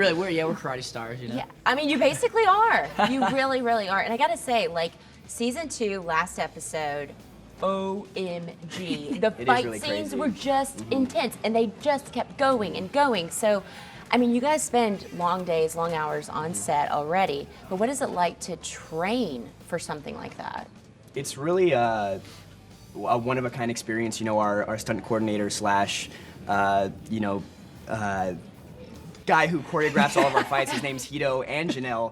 Speaker 3: karate stars, you know.
Speaker 1: Yeah, I mean, you basically are. You really, really are. And I gotta say, like, season 2, last episode, OMG. The
Speaker 9: It is
Speaker 1: fight
Speaker 9: really
Speaker 1: scenes
Speaker 9: crazy.
Speaker 1: were just intense, and they just kept going and going. So, I mean, you guys spend long days, long hours on set already, but what is it like to train for something like that?
Speaker 9: It's really a one-of-a-kind experience. You know, our stunt coordinator slash, guy who choreographs all of our fights, his name's Hito and Janelle.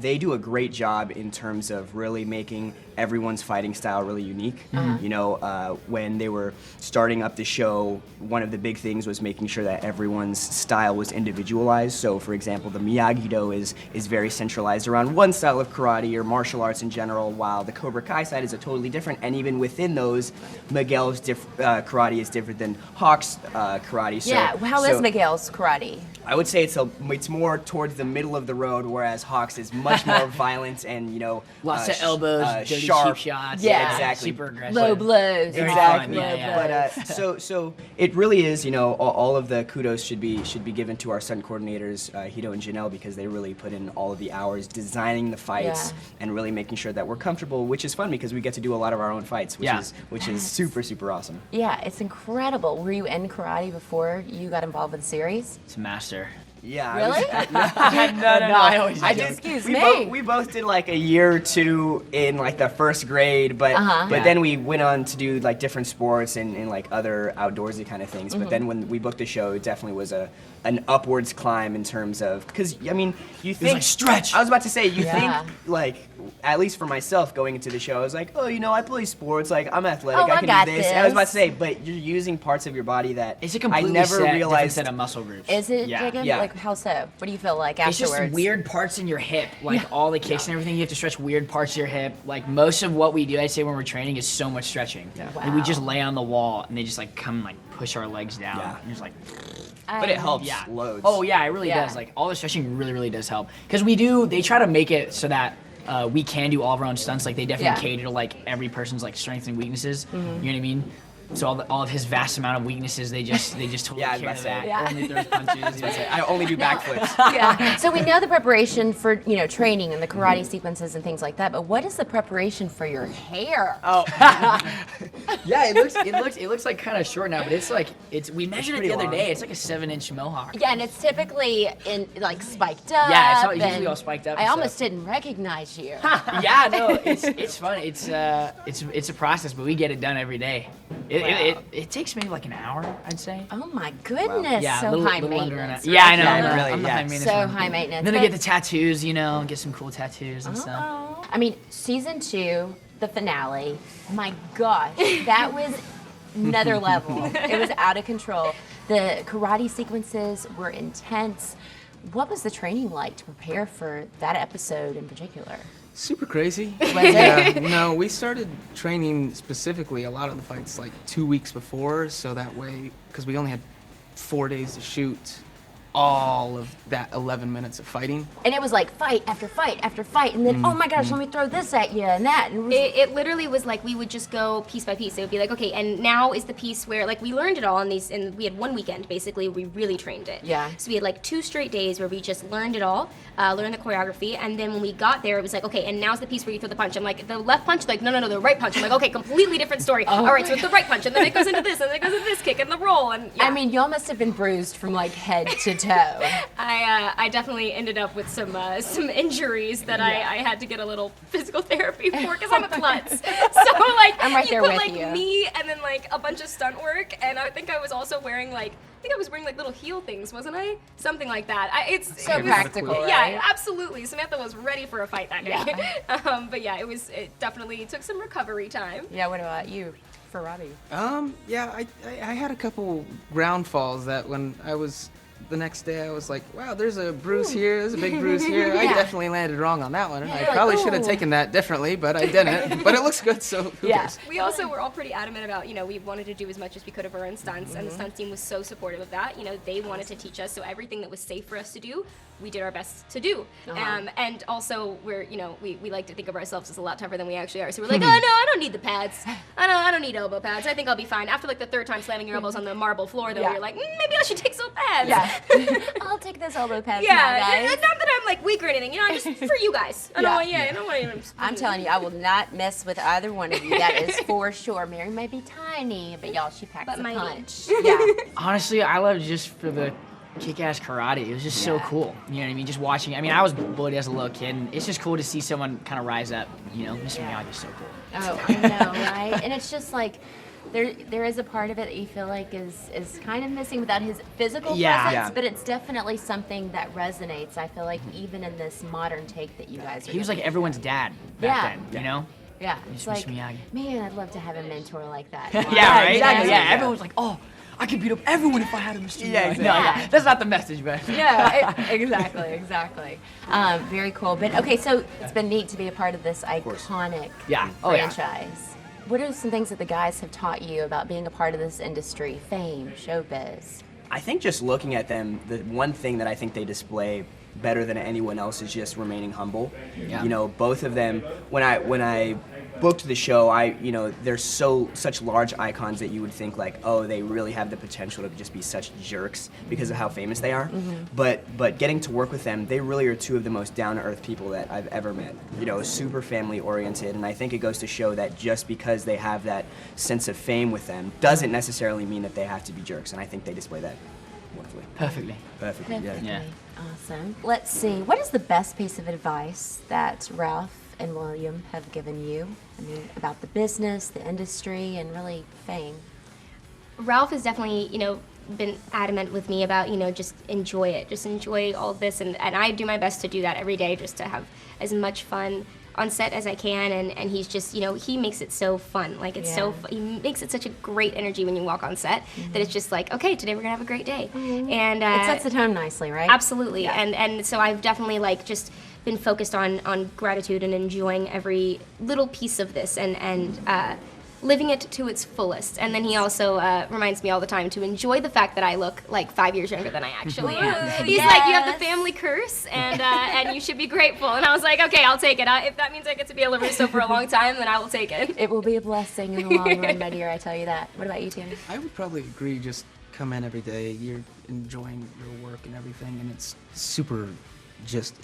Speaker 9: They do a great job in terms of really making everyone's fighting style really unique. You know, when they were starting up the show, one of the big things was making sure that everyone's style was individualized. So, for example, the Miyagi-Do is very centralized around one style of karate or martial arts in general, while the Cobra Kai side is a totally different. And even within those, Miguel's karate is different than Hawk's karate. So,
Speaker 1: Yeah, how is Miguel's karate?
Speaker 9: I would say it's more towards the middle of the road, whereas Hawks is much more violent and, you know,
Speaker 3: Lots of elbows, dirty
Speaker 9: sharp
Speaker 3: cheap shots.
Speaker 1: Yeah.
Speaker 9: exactly.
Speaker 3: Super aggressive.
Speaker 1: Low blows.
Speaker 9: Exactly.
Speaker 3: Low blows.
Speaker 9: But so it really is, you know, all of the kudos should be given to our stunt coordinators, Hito and Janelle, because they really put in all of the hours designing the fights and really making sure that we're comfortable, which is fun because we get to do a lot of our own fights, which is super, super awesome.
Speaker 1: Yeah, it's incredible. Were you in karate before you got involved with the series?
Speaker 3: It's a master.
Speaker 9: Yeah.
Speaker 1: Really?
Speaker 9: No.
Speaker 1: I just, excuse
Speaker 9: we
Speaker 1: me.
Speaker 9: We both did like a year or two in like the first grade, but then we went on to do like different sports and like other outdoorsy kind of things. But then when we booked the show, it definitely was an upwards climb in terms of, because I mean, you think
Speaker 3: like stretch.
Speaker 9: I was about to say, you
Speaker 1: Yeah.
Speaker 9: think like, at least for myself going into the show, I was like, oh, you know, I play sports, like I'm athletic,
Speaker 1: Oh,
Speaker 9: I
Speaker 1: I
Speaker 9: can
Speaker 1: got
Speaker 9: do this. And I was about to
Speaker 1: this.
Speaker 9: say, but you're using parts of your body that
Speaker 3: It's a
Speaker 9: I
Speaker 3: completely
Speaker 9: never
Speaker 3: different
Speaker 9: realized.
Speaker 3: set of muscle groups.
Speaker 1: Is it,
Speaker 3: Yeah.
Speaker 1: Jacob?
Speaker 9: Yeah.
Speaker 1: Like, how so? What do you feel like
Speaker 3: It's
Speaker 1: afterwards?
Speaker 3: just weird parts in your hip, like all the kicks and everything. You have to stretch weird parts of your hip. Like most of what we do, I'd say when we're training, is so much stretching.
Speaker 9: Yeah.
Speaker 3: Like, we just
Speaker 1: Wow.
Speaker 3: lay on the wall and they just like come and like push our legs down.
Speaker 9: Yeah.
Speaker 3: And just like,
Speaker 9: But it helps
Speaker 3: yeah,
Speaker 9: loads.
Speaker 3: Oh yeah, it really
Speaker 1: Yeah.
Speaker 3: does. Like all the stretching really, really does help. Because they try to make it so that we can do all of our own stunts. Like they definitely cater to like every person's like strengths and weaknesses. You know what I mean? So all of his vast amount of weaknesses, they just totally
Speaker 9: Yeah, I was
Speaker 3: care
Speaker 9: about
Speaker 3: to
Speaker 9: to
Speaker 3: that.
Speaker 9: say.
Speaker 1: Yeah.
Speaker 3: Only throws punches.
Speaker 9: I only do backflips.
Speaker 1: Yeah. So we know the preparation for, you know, training and the karate sequences and things like that, but what is the preparation for your hair?
Speaker 3: Oh, yeah. It looks like kind of short now, but we measured it the other day. It's like a 7-inch mohawk.
Speaker 1: Yeah, and it's typically like spiked up.
Speaker 3: Yeah, it's usually
Speaker 1: and
Speaker 3: all spiked up
Speaker 1: I
Speaker 3: and
Speaker 1: almost
Speaker 3: stuff.
Speaker 1: didn't recognize you.
Speaker 3: Yeah, no, it's fun. It's a process, but we get it done every day. It takes maybe like an hour, I'd say.
Speaker 1: Oh my goodness,
Speaker 3: Yeah,
Speaker 1: so
Speaker 3: little
Speaker 1: high
Speaker 3: under an
Speaker 1: maintenance.
Speaker 3: hour. Yeah, I know.
Speaker 9: Yeah,
Speaker 3: I'm the-
Speaker 9: really,
Speaker 3: I'm the
Speaker 9: yeah.
Speaker 3: high maintenance
Speaker 1: So
Speaker 3: one.
Speaker 1: high maintenance.
Speaker 3: Then I
Speaker 1: But-
Speaker 3: get the tattoos, you know, get some cool tattoos and stuff.
Speaker 1: Oh. I mean, season 2, the finale, my gosh, that was another level. It was out of control. The karate sequences were intense. What was the training like to prepare for that episode in particular?
Speaker 12: Super crazy.
Speaker 1: Was it?
Speaker 12: Yeah, no, we started training specifically a lot of the fights like 2 weeks before, so that way, because we only had 4 days to shoot, all of that 11 minutes of fighting.
Speaker 1: And it was like fight after fight after fight, and then oh my gosh, let me throw this at you and that. And
Speaker 10: It literally was like we would just go piece by piece. It would be like, okay, and now is the piece where like we learned it all in these, and we had one weekend basically we really trained it.
Speaker 1: Yeah.
Speaker 10: So we had like 2 straight days where we just learned it all, learned the choreography, and then when we got there, it was like, okay, and now's the piece where you throw the punch. I'm like, the left punch, like no, the right punch. I'm like, okay, completely different story. All right, so it's the right punch, and then it goes into this, and then it goes into this kick and the roll, and yeah.
Speaker 1: I mean, y'all must have been bruised from like head to toe.
Speaker 10: I definitely ended up with some injuries that I had to get a little physical therapy for because I'm a klutz. So like
Speaker 1: I'm right there
Speaker 10: put
Speaker 1: with
Speaker 10: like
Speaker 1: you.
Speaker 10: me and then like a bunch of stunt work, and I think I was also wearing like little heel things, wasn't I? Something like that. It's
Speaker 1: so practical, right?
Speaker 10: Yeah, absolutely. Samantha was ready for a fight that day. Yeah. But yeah, it definitely took some recovery time.
Speaker 1: Yeah. What about you, for Robbie?
Speaker 12: Yeah, I had a couple ground falls that when I was the next day I was like, wow, there's a bruise here, there's a big bruise here. I definitely landed wrong on that one, and I probably should have taken that differently, but I didn't. But it looks good, so who cares?
Speaker 10: We also were all pretty adamant about, we wanted to do as much as we could of our own stunts, and the stunt team was so supportive of that. They wanted to teach us, so everything that was safe for us to do, we did our best to do. And also we like to think of ourselves as a lot tougher than we actually are. So we're like, oh no, I don't need the pads. I don't need elbow pads. I think I'll be fine. After like the 3rd time slamming your elbows on the marble floor, though, you're like, maybe I should take some pads.
Speaker 1: Yeah. I'll take those elbow pads now, guys.
Speaker 10: Not that I'm like weak or anything, I'm just for you guys. I don't want to.
Speaker 1: I'm telling you, I will not mess with either one of you. That is for sure. Mary may be tiny, but y'all, she packs a punch. Yeah.
Speaker 3: Honestly, I love it just for the kick-ass karate. It was just so cool. You know what I mean? Just watching. I mean, I was bullied as a little kid, and it's just cool to see someone kind of rise up. Mr. Miyagi's so cool.
Speaker 1: Oh, I know, right? And it's just like, there is a part of it that you feel like is kind of missing without his physical presence, but it's definitely something that resonates. I feel like even in this modern take that you guys are
Speaker 3: He was like everyone's dad back then,
Speaker 1: Yeah, it's like,
Speaker 3: Mr. Miyagi.
Speaker 1: Man, I'd love to have a mentor like that.
Speaker 3: Yeah, right? Exactly. Yeah, everyone's like, oh, I could beat up everyone if I had a Mr. Miyagi.
Speaker 1: Exactly.
Speaker 3: No, that's not the message, but.
Speaker 1: Exactly. Very cool. But okay, so it's been neat to be a part of this iconic franchise. What are some things that the guys have taught you about being a part of this industry, fame, showbiz?
Speaker 9: I think just looking at them, the one thing that I think they display better than anyone else is just remaining humble. Yeah. Both of them, when I booked the show, they're such large icons that you would think like, oh, they really have the potential to just be such jerks because of how famous they are. But getting to work with them, they really are 2 of the most down-to-earth people that I've ever met. Super family-oriented, and I think it goes to show that just because they have that sense of fame with them doesn't necessarily mean that they have to be jerks, and I think they display that wonderfully.
Speaker 3: Perfectly,
Speaker 9: yeah.
Speaker 1: Awesome. Let's see. What is the best piece of advice that Ralph and William have given you? I mean, about the business, the industry, and really fame.
Speaker 10: Ralph has definitely, been adamant with me about, just enjoy it. Just enjoy all of this. And I do my best to do that every day, just to have as much fun on set as I can, and he's just, he makes it so fun. Like, it's he makes it such a great energy when you walk on set that it's just like, okay, today we're gonna have a great day. And
Speaker 1: it sets the tone nicely, right?
Speaker 10: Absolutely. And so I've definitely just been focused on gratitude and enjoying every little piece of this and living it to its fullest. And then he also reminds me all the time to enjoy the fact that I look like 5 years younger than I actually am. He's like, you have the family curse, and you should be grateful. And I was like, okay, I'll take it. If that means I get to be a LaRusso for a long time, then I will take it.
Speaker 1: It will be a blessing in the long run, my dear, I tell you that. What about you, Tim?
Speaker 12: I would probably agree. Just come in every day. You're enjoying your work and everything, and it's super just,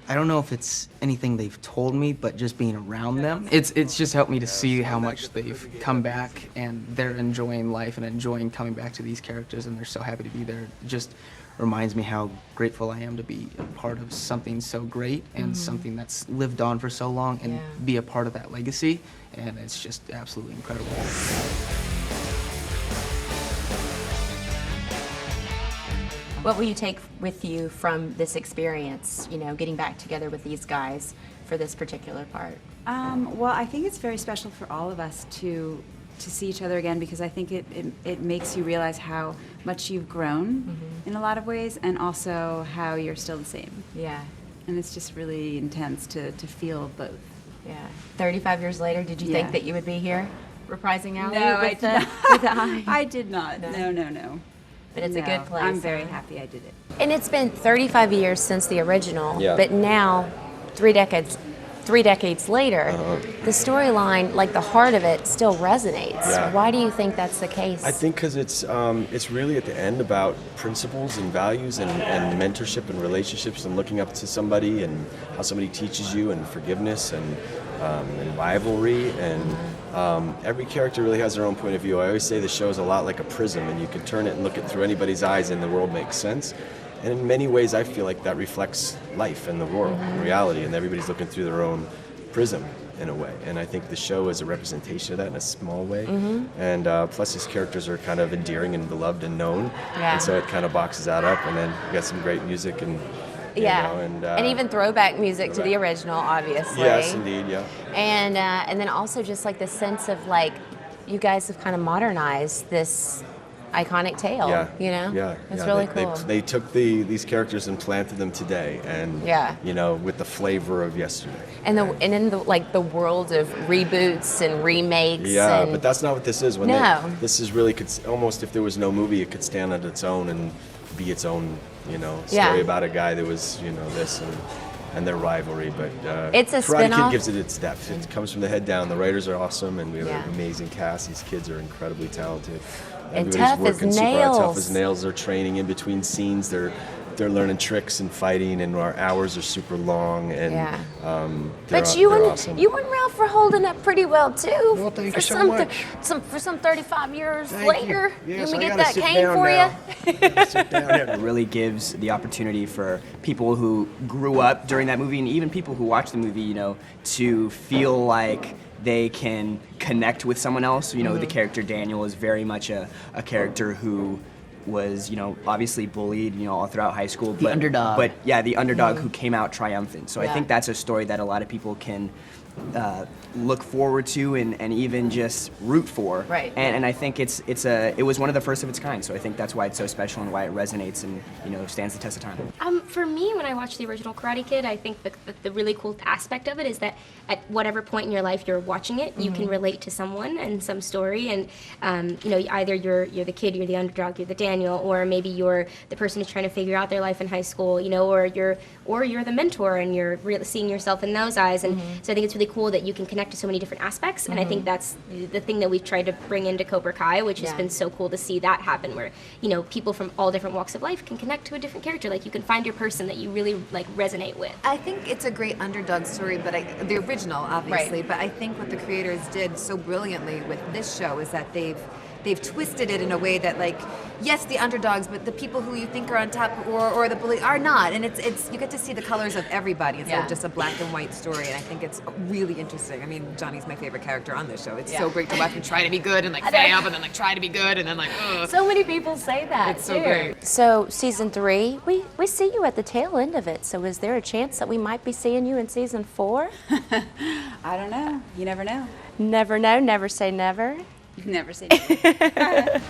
Speaker 12: I don't know if it's anything they've told me, but just being around them, it's just helped me to see how much they've come back and they're enjoying life and enjoying coming back to these characters, and they're so happy to be there. It just reminds me how grateful I am to be a part of something so great and something that's lived on for so long and be a part of that legacy, and it's just absolutely incredible.
Speaker 1: What will you take with you from this experience, getting back together with these guys for this particular part?
Speaker 5: Well, I think it's very special for all of us to see each other again, because I think it makes you realize how much you've grown in a lot of ways, and also how you're still the same.
Speaker 1: Yeah.
Speaker 5: And it's just really intense to feel both.
Speaker 1: Yeah. 35 years later, did you think that you would be here reprising Ali?
Speaker 5: No,
Speaker 1: with the eye?
Speaker 5: I did not. No.
Speaker 1: but it's a good place.
Speaker 5: I'm very happy I did it.
Speaker 1: And it's been 35 years since the original,
Speaker 2: Yeah.
Speaker 1: but now, 3 decades later, the storyline, like the heart of it, still resonates.
Speaker 2: Yeah.
Speaker 1: Why do you think that's the case?
Speaker 2: I think because it's really at the end about principles and values and mentorship and relationships and looking up to somebody and how somebody teaches you and forgiveness and rivalry and every character really has their own point of view. I always say the show is a lot like a prism, and you can turn it and look it through anybody's eyes and the world makes sense. And in many ways, I feel like that reflects life and the world, reality, and everybody's looking through their own prism in a way. And I think the show is a representation of that in a small way. And plus, his characters are kind of endearing and beloved and known.
Speaker 1: Yeah.
Speaker 2: And so it kind of boxes that up. And then you got some great music and you know,
Speaker 1: and even throwback music to the original, obviously.
Speaker 2: Yes, indeed, yeah.
Speaker 1: And then also just like the sense of like, you guys have kind of modernized this iconic tale.
Speaker 2: Yeah,
Speaker 1: you know.
Speaker 2: Yeah,
Speaker 1: it's
Speaker 2: yeah.
Speaker 1: really
Speaker 2: they,
Speaker 1: cool.
Speaker 2: They took these characters and planted them today, and you know, with the flavor of yesterday.
Speaker 1: And in the like the world of reboots and remakes.
Speaker 2: Yeah,
Speaker 1: and
Speaker 2: but that's not what this is. This is really almost, if there was no movie, it could stand on its own and be its own, you know, story about a guy that was, you know, this and their rivalry. But
Speaker 1: it's a
Speaker 2: Karate
Speaker 1: spin-off.
Speaker 2: Kid gives it its depth. It comes from the head down. The writers are awesome, and we have an amazing cast. These kids are incredibly talented.
Speaker 1: And
Speaker 2: Everybody's
Speaker 1: tough as
Speaker 2: working super hard, tough
Speaker 1: nails.
Speaker 2: as nails. They're training in between scenes. They're learning tricks and fighting, and our hours are super long. And they're awesome.
Speaker 1: You and Ralph were holding up pretty well too.
Speaker 2: Well, thank you so
Speaker 1: some
Speaker 2: much.
Speaker 1: For some 35 years
Speaker 2: Thank
Speaker 1: later.
Speaker 2: you. Yes,
Speaker 1: Let me
Speaker 2: I
Speaker 1: get
Speaker 2: gotta
Speaker 1: that
Speaker 2: sit
Speaker 1: cane
Speaker 2: down
Speaker 1: for
Speaker 2: now.
Speaker 1: you.
Speaker 2: Sit down here.
Speaker 9: It really gives the opportunity for people who grew up during that movie, and even people who watch the movie, you know, to feel like they can connect with someone else. You know, the character Daniel is very much a character who was, you know, obviously bullied, you know, all throughout high school.
Speaker 3: The underdog.
Speaker 9: But yeah, the underdog who came out triumphant. So I think that's a story that a lot of people can look forward to and even just root for.
Speaker 1: Right.
Speaker 9: And I think it was one of the first of its kind. So I think that's why it's so special and why it resonates and, you know, stands the test of time.
Speaker 10: For me, when I watched the original Karate Kid, I think the really cool aspect of it is that at whatever point in your life you're watching it, you can relate to someone and some story, and you know, either you're the kid, you're the underdog, you're the Daniel, or maybe you're the person who's trying to figure out their life in high school, you know, or you're the mentor and you're really seeing yourself in those eyes. And so I think it's really cool that you can connect to so many different aspects, and I think that's the thing that we've tried to bring into Cobra Kai, which has been so cool to see that happen, where, you know, people from all different walks of life can connect to a different character. Like, you can find your person that you really like resonate with.
Speaker 7: I think it's a great underdog story, but the original, obviously.
Speaker 1: Right.
Speaker 7: But I think what the creators did so brilliantly with this show is that they've twisted it in a way that, like, yes, the underdogs, but the people who you think are on top or the bully are not, and it's you get to see the colors of everybody instead of just a black and white story, and I think it's really interesting. I mean, Johnny's my favorite character on this show. It's so great to watch him try to be good and like fail, and then like try to be good, and then like ugh.
Speaker 1: So many people say that.
Speaker 7: It's so great.
Speaker 1: So season 3, we see you at the tail end of it. So is there a chance that we might be seeing you in season 4?
Speaker 5: I don't know. You never know.
Speaker 1: Never know. Never say never.
Speaker 5: Never say never.